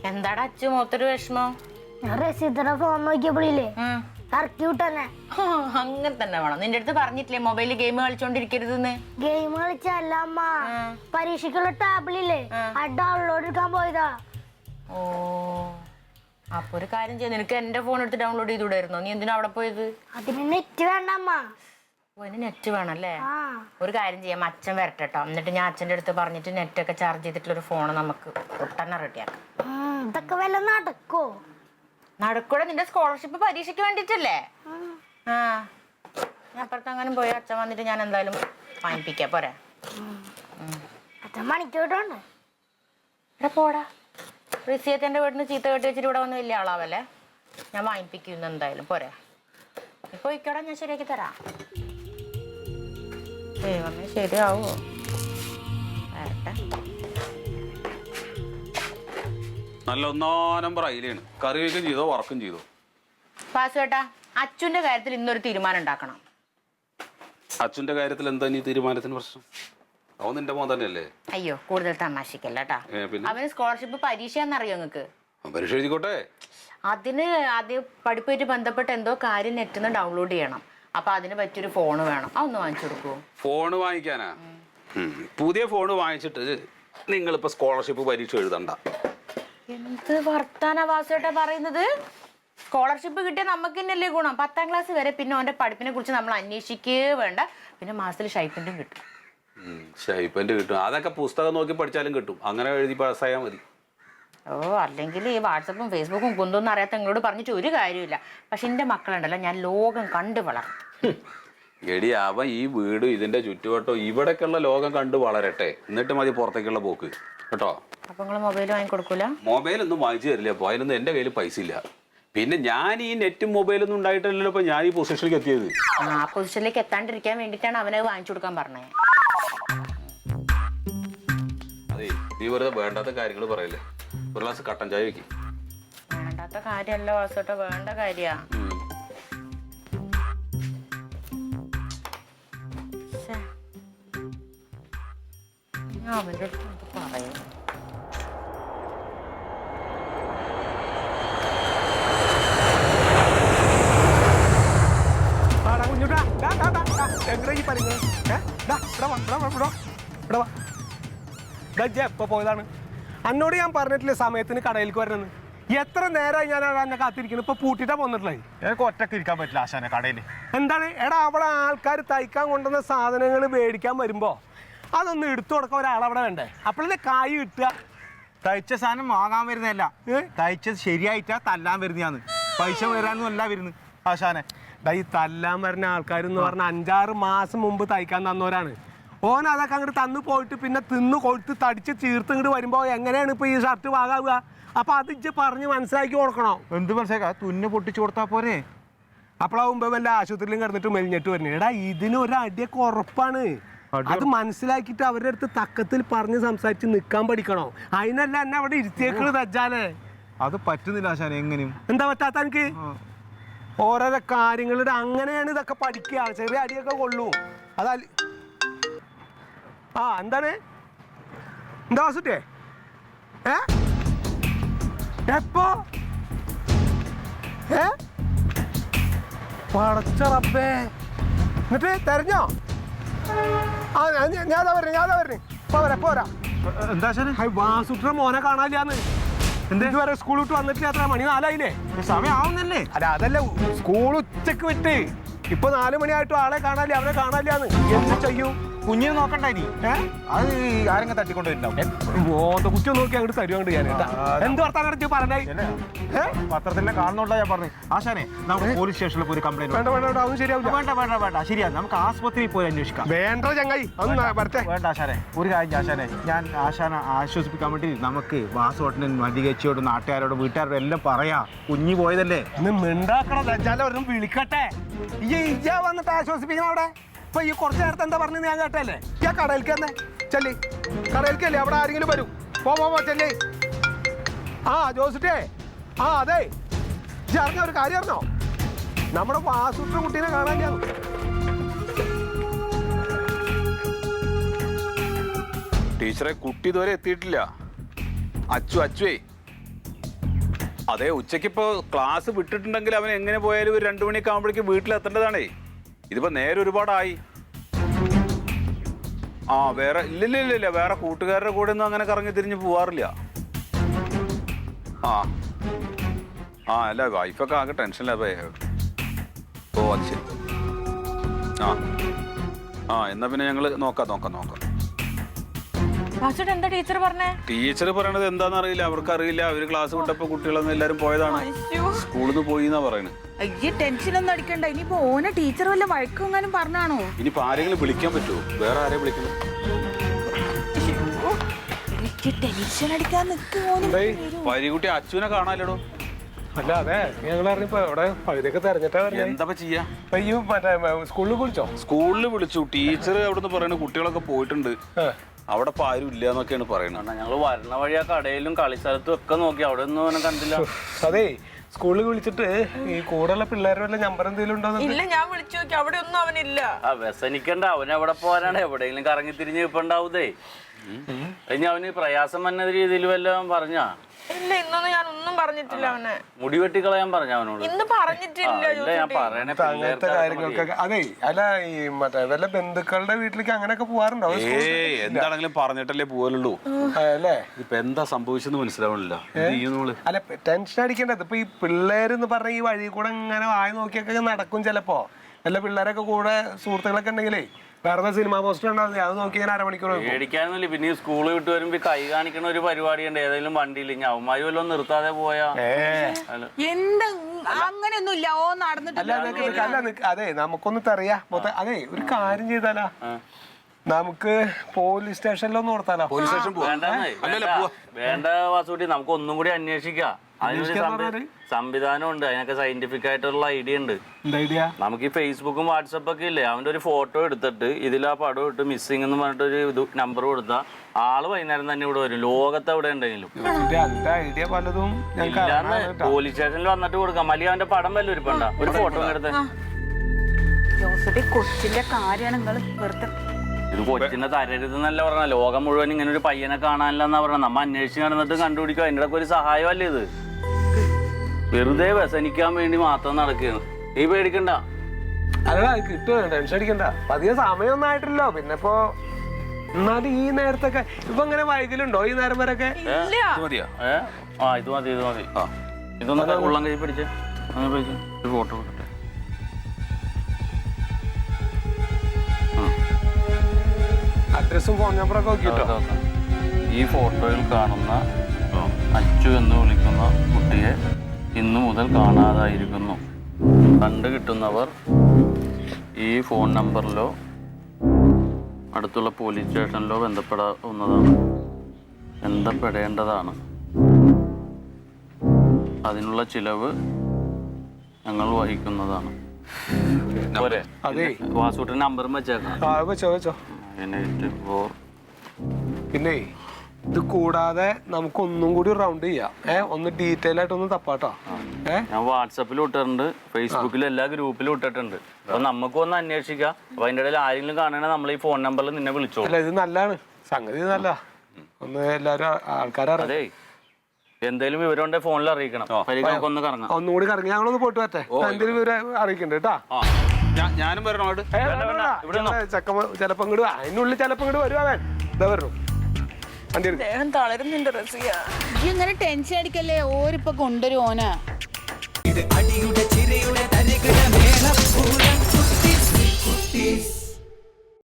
എന്താടാ അച്ചു മൊത്തൊരു വിഷമം? ഞാൻ റസീദിന്റെ ഫോൺ നോക്കിയപ്പോഴില്ലേ സർക്യൂട്ട് തന്നെ. അങ്ങനെ തന്നെ വേണം. നിന്റെ അടുത്ത് പറഞ്ഞിട്ടില്ലേ മൊബൈലിൽ ഗെയിം കളിച്ചോണ്ടിരിക്കരുതെന്ന്? ഗെയിം കളിച്ചല്ല അമ്മ, പരീക്ഷയ്ക്കുള്ള ടാബിളില്ലേ അത് ഡൗൺലോഡ് എടുക്കാൻ പോയതാ. ഓ, അപ്പൊ ഒരു കാര്യം ചെയ്യ, നിനക്ക് എന്റെ ഫോൺ എടുത്ത് ഡൗൺലോഡ് ചെയ്തുകൂടായിരുന്നോ? നീ എന്തിനാ അവിടെ പോയത്? അതിന് നെറ്റ് വേണ്ട അമ്മ. അതിന് നെറ്റ് വേണല്ലേ? ഒരു കാര്യം ചെയ്യാം, അച്ഛൻ വരട്ടെ കേട്ടോ. എന്നിട്ട് ഞാൻ അച്ഛൻ്റെ അടുത്ത് പറഞ്ഞിട്ട് നെറ്റൊക്കെ ചാർജ് ചെയ്തിട്ടുള്ള ഒരു ഫോൺ നമുക്ക് ഒട്ടെണ്ണ റെഡിയാക്കാം. ഇതൊക്കെ വല്ല നടക്കോ? നടക്കൂടെ, നിന്റെ സ്കോളർഷിപ്പ് പരീക്ഷയ്ക്ക് വേണ്ടിട്ടല്ലേ? ഞാൻ അപ്പുറത്ത് അങ്ങനെ പോയി അച്ഛൻ വന്നിട്ട് ഞാൻ എന്തായാലും വാങ്ങിപ്പിക്കാം. പോരെ? അച്ഛൻ മണിക്കൂട്ടുണ്ട്. ഇവിടെ പോടാ, റിസിയത്തിന്റെ വീട്ടിൽ നിന്ന് ചീത്ത കെട്ടി വെച്ചിട്ട് ഇവിടെ വന്ന് വലിയ ആളാവല്ലേ. ഞാൻ വാങ്ങിപ്പിക്കുന്നു എന്തായാലും. പോരെ? ഇപ്പൊ ഇക്കടാ, ഞാൻ ശരിയാക്കി തരാം. ദൈവമേ, ശരിയാവോ? വരട്ടെ. നല്ല ഒന്നാം നമ്പർ അയിലാണ്. കറി വയ്ക്കും ചെയ്തോ, വറക്കും ചെയ്തോ. പാസുവേട്ടാ, അച്ഛൻ്റെ കാര്യത്തിൽ ഇന്നൊരു തീരുമാനം ഉണ്ടാക്കണം. അച്ഛൻ്റെ കാര്യത്തിൽ എന്താ നീ തീരുമാനത്തിന് പ്രശ്നം? അവൻ നിന്റെ മോൻ തന്നെയല്ലേ? അയ്യോ, കൂടുതൽ തമാശക്കല്ല കേട്ടാ. അവന് സ്കോളർഷിപ്പ് പരീക്ഷയാന്നറിയോ നിങ്ങക്ക്? പരീക്ഷ എഴുതിക്കോട്ടെ. അതിന് ആദ്യം പഠിപ്പുമായിട്ട് ബന്ധപ്പെട്ട് എന്തോ കാര്യം നെറ്റിൽ നിന്ന് ഡൗൺലോഡ് ചെയ്യണം. അപ്പൊ അതിന് പറ്റിയൊരു ഫോണ് വേണം. അതൊന്ന് വാങ്ങിച്ചു കൊടുക്കുവോ? ഫോണ് വാങ്ങിക്കാനാ? പുതിയ ഫോണ് വാങ്ങിച്ചിട്ട് നിങ്ങളിപ്പോ സ്കോളർഷിപ്പ് പരീക്ഷ എഴുതണ്ട. എന്ത് വർത്താന വാസുവേട്ടാ പറയുന്നത്? സ്കോളർഷിപ്പ് കിട്ടിയ നമുക്ക് തന്നെയല്ലേ ഗുണം. 10ാം ക്ലാസ് വരെ പിന്നെ അവന്റെ പഠിപ്പിനെ കുറിച്ച് നമ്മൾ അന്വേഷിക്കേ വേണ്ട. പിന്നെ മാസത്തിൽ ഷൈപ്പൻറ്റും കിട്ടും. ഷൈപ്പൻറ്റ് കിട്ടും? അതൊക്കെ പുസ്തകം നോക്കി പഠിച്ചാലും കിട്ടും. അങ്ങനെ എഴുതി പാസ്സായാൽ മതി. ഓ, അല്ലെങ്കിൽ ഈ വാട്സപ്പും ഫേസ്ബുക്കും കുന്തൊന്നും അറിയാത്ത നിങ്ങളോട് പറഞ്ഞിട്ട് ഒരു കാര്യമില്ല. പക്ഷെ എൻ്റെ മക്കളുണ്ടല്ലോ, ഞാൻ ലോകം കണ്ടു വളർത്തും. എടി, അവൻ ഈ വീടും ഇതിന്റെ ചുറ്റുവട്ടവും ഇവിടേക്കുള്ള ലോകം കണ്ടു വളരട്ടെ, എന്നിട്ട് മതി പുറത്തേക്കുള്ള പോക്ക് കേട്ടോ. അപ്പൊ നിങ്ങൾ മൊബൈൽ വാങ്ങിക്കൊടുക്കൂല? മൊബൈലൊന്നും വാങ്ങിച്ചു തരില്ല. അപ്പോൾ അതിനൊന്നും എൻ്റെ കയ്യിൽ പൈസ ഇല്ല. പിന്നെ ഞാൻ ഈ നെറ്റും മൊബൈലൊന്നും ഉണ്ടായിട്ടല്ലോ ഇപ്പൊ ഞാൻ ഈ പൊസിഷനിലേക്ക് എത്തിയത്. ആ പൊസിഷനിലേക്ക് എത്താണ്ടിരിക്കാൻ വേണ്ടിയിട്ടാണ് അവനെ വാങ്ങിച്ചു കൊടുക്കാൻ പറഞ്ഞത്. അതെ, നീ വെറുതെ വേണ്ടാത്ത കാര്യങ്ങൾ പറയല്ലേ. ഒരു ഗ്ലാസ് കട്ടൻ ചായ വെക്കും. വേണ്ടാത്ത കാര്യമല്ല വാസോട്ട, വേണ്ട കാര്യ. ഞാൻ അവൻ്റെ അടുത്ത് പറയും. എപ്പോ പോയതാണ്? എന്നോട് ഞാൻ പറഞ്ഞിട്ടില്ലേ സമയത്തിന് കടയിലേക്ക് വരണമെന്ന്? എത്ര നേരമായി ഞാൻ എന്നെ കാത്തിരിക്കുന്നു. ഇപ്പൊ പൂട്ടിട്ടാ പോന്നിട്ടുള്ളത്. എനിക്ക് ഒറ്റക്ക് ഇരിക്കാൻ പറ്റില്ല ആശാനെ കടയിൽ. എന്താണ് എടാ, അവിടെ ആൾക്കാർ തയ്ക്കാൻ കൊണ്ടുവന്ന സാധനങ്ങൾ മേടിക്കാൻ വരുമ്പോ അതൊന്ന് എടുത്തു കൊടുക്കാൻ ഒരാളവിടെ വേണ്ടേ? അപ്പോഴല്ലേ കായ് കിട്ടുക. തയ്ച്ച സാധനം വാങ്ങാൻ വരുന്നതല്ല, തയ്ച്ചത് ശരിയായിട്ടാ തല്ലാൻ വരുന്നതാണ്. പൈസ വരാനൊന്നും അല്ല വരുന്നത് ആശാനെ. ഈ തല്ലാൻ വരുന്ന ആൾക്കാരെന്ന് പറഞ്ഞാൽ 5-6 മാസം മുമ്പ് തയ്ക്കാൻ തന്നവരാണ്. ഓൻ അതൊക്കെ അങ്ങോട്ട് തന്നു പോയിട്ട് പിന്നെ തിന്ന് കൊഴുത്ത് തടിച്ച് ചീർത്ത് ഇങ്ങോട്ട് വരുമ്പോൾ എങ്ങനെയാണ് ഇപ്പൊ ഈ ഷർട്ട് വാങ്ങാവുക? അപ്പൊ അത് ഇജ്ജ് പറഞ്ഞ് മനസ്സിലാക്കി കൊടുക്കണോ? എന്ത് മനസ്സിലാക്കാ? തുന്ന് പൊട്ടിച്ചു കൊടുത്താ പോരെ? അപ്പോഴാവുമ്പോ വല്ല ആശുപത്രിയിലും കിടന്നിട്ട് മെലിഞ്ഞിട്ട് വരുന്നത്. എടാ, ഇതിന് ഒരു അടിയൊക്കെ ഉറപ്പാണ്. അത് മനസ്സിലാക്കിയിട്ട് അവരുടെ അടുത്ത് തക്കത്തിൽ പറഞ്ഞ് സംസാരിച്ച് നിൽക്കാൻ പഠിക്കണോ? അതിനല്ല എന്നെ അവിടെ ഇരുത്തിയേക്കള് തജ്ജാലേ. അത് പറ്റുന്നില്ല ആശാനെ. എങ്ങനെയും എന്താ പറ്റാത്ത എനിക്ക്? ഓരോരോ കാര്യങ്ങളുടെ അങ്ങനെയാണ് ഇതൊക്കെ പഠിക്കുക. ചെറിയ അടിയൊക്കെ കൊള്ളൂ. അതാ എന്താണ് എന്താ വാസുട്ടേ? എപ്പോ പടച്ചറപ്പേ, എന്നിട്ട് തെരഞ്ഞോ? ഞാതാ വരണേ. പോരാ. എന്താ ആശാനെ? വാസുട്ട മോനെ കാണാനില്ലാന്ന്. ഇതുവരെ സ്കൂൾ വിട്ട് വന്നിട്ട് എത്ര മണി? 4 ആയില്ലേ? സമയം ആവുന്നല്ലേ? അതല്ല, സ്കൂൾ ഉച്ചക്ക് വിട്ട് ഇപ്പൊ 4 മണിയായിട്ടും ആളെ കാണാനില്ല, അവനെ കാണാനില്ലാന്ന്. എന്ത് ചെയ്യൂ? കുഞ്ഞിനെ നോക്കണ്ട ഇനി. അത് ആരെങ്കിലും തട്ടിക്കൊണ്ടുവരുന്നുണ്ടാവും. കുറ്റം നോക്കി അങ്ങോട്ട് തരുവാണ്ട് ഞാൻ. എന്ത് വർത്താനം പറഞ്ഞേ? പത്രത്തിലെ കാണുന്നോണ്ടാ ഞാൻ പറഞ്ഞു. ആശാനെ, നമുക്ക് പോലീസ് സ്റ്റേഷനിൽ പോയി കംപ്ലൈന്റ്. വേണ്ട, അതൊന്നും ശരിയാവില്ല. വേണ്ട. ശരിയാ, നമുക്ക് ആശുപത്രിയിൽ പോയി അന്വേഷിക്കാം. വേണ്ട ചങ്ങായി, വേണ്ട ആശാനെ. ഒരു കാര്യം ആശാനെ, ഞാൻ ആശാനെ ആശ്വസിപ്പിക്കാൻ വേണ്ടി നമുക്ക് വാസോട്ടനും മല്ലികച്ചിയോടും നാട്ടുകാരോടും വീട്ടുകാരോടും എല്ലാം പറയാം. കുഞ്ഞി പോയതല്ലേ. ഇന്ന് മിണ്ടാക്കണം. ഒരെണ്ണം വിളിക്കട്ടെ. ഈ വന്നിട്ട് ആശ്വസിപ്പിക്കണം അവിടെ. ഇപ്പൊ ഈ കുറച്ചു നേരത്തെ എന്താ പറഞ്ഞു ഞാൻ കേട്ടല്ലേ? ഞാൻ കടയിലേക്ക് തന്നെ ചെല്ലി. കടയിലേക്കല്ലേ, അവിടെ ആരെങ്കിലും വരും. പോ ചെല്ലി. ജോസിറ്റേ, അതെ, അറിഞ്ഞ ഒരു കാര്യം അറിഞ്ഞോ? നമ്മുടെ വാസുട്ട കുട്ടീനെ കാണാൻ ഞാൻ. ടീച്ചറെ, കുട്ടി ഇതുവരെ എത്തിയിട്ടില്ല. അച്ചുവേ അതെ, ഉച്ചയ്ക്ക് ഇപ്പോൾ ക്ലാസ് വിട്ടിട്ടുണ്ടെങ്കിൽ അവൻ എങ്ങനെ പോയാലും ഒരു 2 മണിയൊക്കെ ആകുമ്പോഴേക്കും വീട്ടിലെത്തേണ്ടതാണേ. ഇതിപ്പോ നേരെ ഒരുപാടായി. ആ വേറെ ഇല്ല, വേറെ കൂട്ടുകാരുടെ കൂടെ ഒന്നും അങ്ങനെ കറങ്ങി തിരിഞ്ഞ് പോവാറില്ല. അല്ല വൈഫൊക്കെ ആകെ ടെൻഷനിലാ. ഓ അത് ശരി. എന്നാ പിന്നെ ഞങ്ങള് നോക്കാം. വാസുട്ട എന്താ ടീച്ചർ പറഞ്ഞേ? ടീച്ചർ പറയണത് എന്താണെന്ന് അറിയില്ല, അവർക്കറിയില്ല. അവര് ക്ലാസ് വിട്ടപ്പോ കുട്ടികളൊന്നും എല്ലാരും പോയതാണ്, സ്കൂളിൽ നിന്ന് പോയി എന്നാ പറയണത്. അയ്യേ ടെൻഷനൊന്നും അടിക്കണ്ട. ഇനിയിപ്പോ ഓനെ ടീച്ചർ വല്ല വഴക്കെങ്ങാനും പറഞ്ഞാണോ? ഇനിയിപ്പോ ആരെങ്കിലും വിളിക്കാൻ പറ്റുമോ? വേറെ ആരെയും വിളിക്കണം? ടെൻഷൻ അടിക്കാൻ നിൽക്കുമോ? പരികുട്ടി അച്ഛനെ കാണാലോ. അല്ല അതെ, ഞങ്ങൾ അറിഞ്ഞപ്പോ ഇവിടെ പകുതിയൊക്കെ തെരഞ്ഞിട്ടാ എന്താ ചെയ്യാ? സ്കൂളിൽ വിളിച്ചോ? സ്കൂളിൽ വിളിച്ചു. ടീച്ചർ അവിടുന്ന് പറയണ കുട്ടികളൊക്കെ പോയിട്ടുണ്ട്, അവിടെ ഇപ്പൊ ആരും ഇല്ല എന്നൊക്കെയാണ് പറയുന്നത്. ഞങ്ങള് വരണ വഴി ആ കടയിലും കളിസ്ഥലത്തും ഒക്കെ നോക്കി, അവിടെ ഒന്നും അവനെ കണ്ടില്ല. അതെ, സ്കൂളിൽ വിളിച്ചിട്ട് ഈ കൂടെയുള്ള പിള്ളേരുടെ വല്ല നമ്പർ എന്തെങ്കിലും ഉണ്ടോ? ഇല്ല, ഞാൻ വിളിച്ചു നോക്കി, അവിടെ ഒന്നും അവനില്ല. ആ വ്യസനിക്കണ്ട, അവൻ എവിടെ പോരാണ്, എവിടെയെങ്കിലും കറങ്ങി തിരിഞ്ഞ് ഇപ്പൊ ഉണ്ടാവൂതേ. ഇനി അവന് പ്രയാസം വന്ന രീതിയിൽ വല്ലതും പറഞ്ഞാ? ഇല്ല, ഇന്നൊന്നും ഞാൻ ഒന്നും പറഞ്ഞിട്ടില്ല അവനെ. മുടി വെട്ടിക്കളയാൻ പറഞ്ഞ അവനോട്? ഇന്ന് പറഞ്ഞിട്ടില്ല. ഇല്ല, ഞാൻ പറയണേ അങ്ങനത്തെ കാര്യങ്ങൾക്കൊക്കെ. അതെ, അല്ല ഈ മറ്റേ വല്ല ബന്ധുക്കളുടെ വീട്ടിലേക്ക് അങ്ങനെയൊക്കെ പോവാറുണ്ടോ? എന്താണെങ്കിലും പറഞ്ഞിട്ടല്ലേ പോവലുള്ളൂ അല്ലേ? ഇപ്പൊ എന്താ സംഭവിച്ചെന്ന് മനസ്സിലാവണില്ല. അല്ല ടെൻഷൻ അടിക്കേണ്ടത് ഇപ്പൊ ഈ പിള്ളേരെന്ന് പറഞ്ഞ ഈ വഴി കൂടെ ഇങ്ങനെ വായി നോക്കിയൊക്കെ നടക്കും. ചിലപ്പോ വല്ല പിള്ളേരൊക്കെ കൂടെ സുഹൃത്തുക്കളൊക്കെ ഉണ്ടെങ്കിലേ വേറെ സിനിമ പോസ്റ്റർ ഉണ്ടാവും, അത് നോക്കി ഞാൻ അരമണിക്കൂർ പേടിക്കാനൊന്നുമില്ല. പിന്നെ ഈ സ്കൂളിൽ വിട്ട് വരുമ്പോ കൈ കാണിക്കണ ഒരു പരിപാടി ഉണ്ട് ഏതെങ്കിലും വണ്ടിയിൽ. ഇനി അവന്മാര് വല്ലതും നിർത്താതെ പോയാ എന്താ അങ്ങനെയൊന്നുമില്ല. ഓ നടന്നിട്ടില്ല. അതെ, നമുക്കൊന്ന് തെറിയാ മൊത്തം. അതെ, ഒരു കാര്യം ചെയ്താലാ, നമുക്ക് പോലീസ് സ്റ്റേഷനിലൊന്നും ഓർത്താലോ? പോലീസ് സ്റ്റേഷൻ വേണ്ട വാസുട്ടി, നമുക്ക് ഒന്നും കൂടി അന്വേഷിക്കാം. അതിനൊരു സംവിധാനം ഉണ്ട്, അതിനൊക്കെ സയന്റിഫിക് ആയിട്ടുള്ള ഐഡിയ ഉണ്ട്. നമുക്ക് ഈ ഫേസ്ബുക്കും വാട്സപ്പൊക്കെ ഇല്ലേ, അവന്റെ ഒരു ഫോട്ടോ എടുത്തിട്ട് ഇതിൽ ആ പടം ഇട്ട് മിസ്സിംഗ് എന്ന് പറഞ്ഞിട്ട് ഒരു നമ്പർ കൊടുത്താൽ ആള് വൈകുന്നേരം തന്നെ ഇവിടെ വരും, ലോകത്ത് എവിടെ ഉണ്ടെങ്കിലും. ഐഡിയ പലതും പോലീസ് സ്റ്റേഷനിൽ വന്നിട്ട് കൊടുക്കാം. മല്ലി അവന്റെ പടം വല്ല ഇരിപ്പണ്ട, ഒരു ഫോട്ടോ എടുത്ത്. കൊച്ചിന്റെ കാര്യമാണ് നിങ്ങൾ വെറുതെ. ഇത് കൊച്ചിനെ തരരുതെന്നല്ല പറഞ്ഞ, ലോകം മുഴുവൻ ഇങ്ങനെ ഒരു പയ്യനെ കാണാനില്ലെന്നാ പറഞ്ഞ. നമ്മ അന്വേഷിച്ച് നടന്നിട്ട് കണ്ടുപിടിക്കും. അതിൻ്റെ ഇടയ്ക്ക് ഒരു സഹായമല്ലേ ഇത്? വെറുതെ വ്യസനിക്കാൻ വേണ്ടി മാത്രം നടക്കുകയാണ്. നീ പേടിക്കണ്ട. അല്ല, കിട്ടുമോ? ടെൻഷൻ അടിക്കണ്ട. അധികം സമയമൊന്നും ആയിട്ടില്ലോ. പിന്നെ ഇപ്പോ എന്നാലും ഈ നേരത്തൊക്കെ ഇപ്പൊ ഇങ്ങനെ വൈകലുണ്ടോ ഈ നേരം വരെയൊക്കെ? ഇത് മതി. ഇതൊന്നും ഉള്ളം കൈ പിടിച്ചേ, ഒരു ഫോട്ടോ കൊടുക്കട്ടെ. അഡ്രസ്സും ഫോൺ നമ്പറൊക്കെ നോക്കിട്ടോ. ഈ ഫോട്ടോയിൽ കാണുന്ന അച്ചു എന്ന് വിളിക്കുന്ന കുട്ടിയെ ഇന്നു മുതൽ കാണാതായിരിക്കുന്നു. കണ്ടു കിട്ടുന്നവർ ഈ ഫോൺ നമ്പറിലോ അടുത്തുള്ള പോലീസ് സ്റ്റേഷനിലോ ബന്ധപ്പെടേണ്ടതാണ്. അതിനുള്ള ചിലവ് ഞങ്ങൾ വഹിക്കുന്നതാണ്. വാസൂട്ടിന്റെ നമ്പറും വെച്ചേക്കാം. പിന്നെ ഇത് കൂടാതെ നമുക്ക് ഒന്നും കൂടി റൗണ്ട് ചെയ്യാം. ഒന്ന് ഡീറ്റെയിൽ ആയിട്ട് ഒന്ന് തപ്പാട്ടോ. ഞാൻ വാട്സപ്പിൽ ഇട്ടിട്ടുണ്ട്, ഫേസ്ബുക്കിൽ എല്ലാ ഗ്രൂപ്പിലും ഇട്ടിട്ടുണ്ട്. അപ്പൊ നമുക്ക് ഒന്ന് അന്വേഷിക്കാം. അപ്പൊ അതിന്റെ ഇടയിൽ ആരെങ്കിലും കാണണേ നമ്മൾ ഈ ഫോൺ നമ്പറിൽ നിന്നെ വിളിച്ചോളൂ. അല്ല, ഇത് നല്ലതാണ് സംഗതി, നല്ല ഒന്ന് എല്ലാരും ആൾക്കാരെ. അതെ, എന്തേലും വിവരം ഉണ്ടെ ഫോണിൽ അറിയിക്കണം. ഒന്ന് കറങ്ങാം, ഒന്നുകൂടി കറങ്ങി ഞങ്ങളൊന്ന് പോയിട്ട് പറ്റേ. എന്തെങ്കിലും വിവരം അറിയിക്കണ്ട കേട്ടാ. ഞാനും വരണോ? ചെക്കമ്മ ചിലപ്പോ ഇങ്ങോട്ട്, അതിനുള്ളിൽ ചിലപ്പോ ഇങ്ങോട്ട് വരുവാൻ ഇതാ വരണം. ദേഹം തളരുന്നുണ്ട് റസിയ. ഇങ്ങനെ ടെൻഷൻ അടിക്കല്ലേ, ഓരിപ്പൊ കൊണ്ടുവരും ഓന.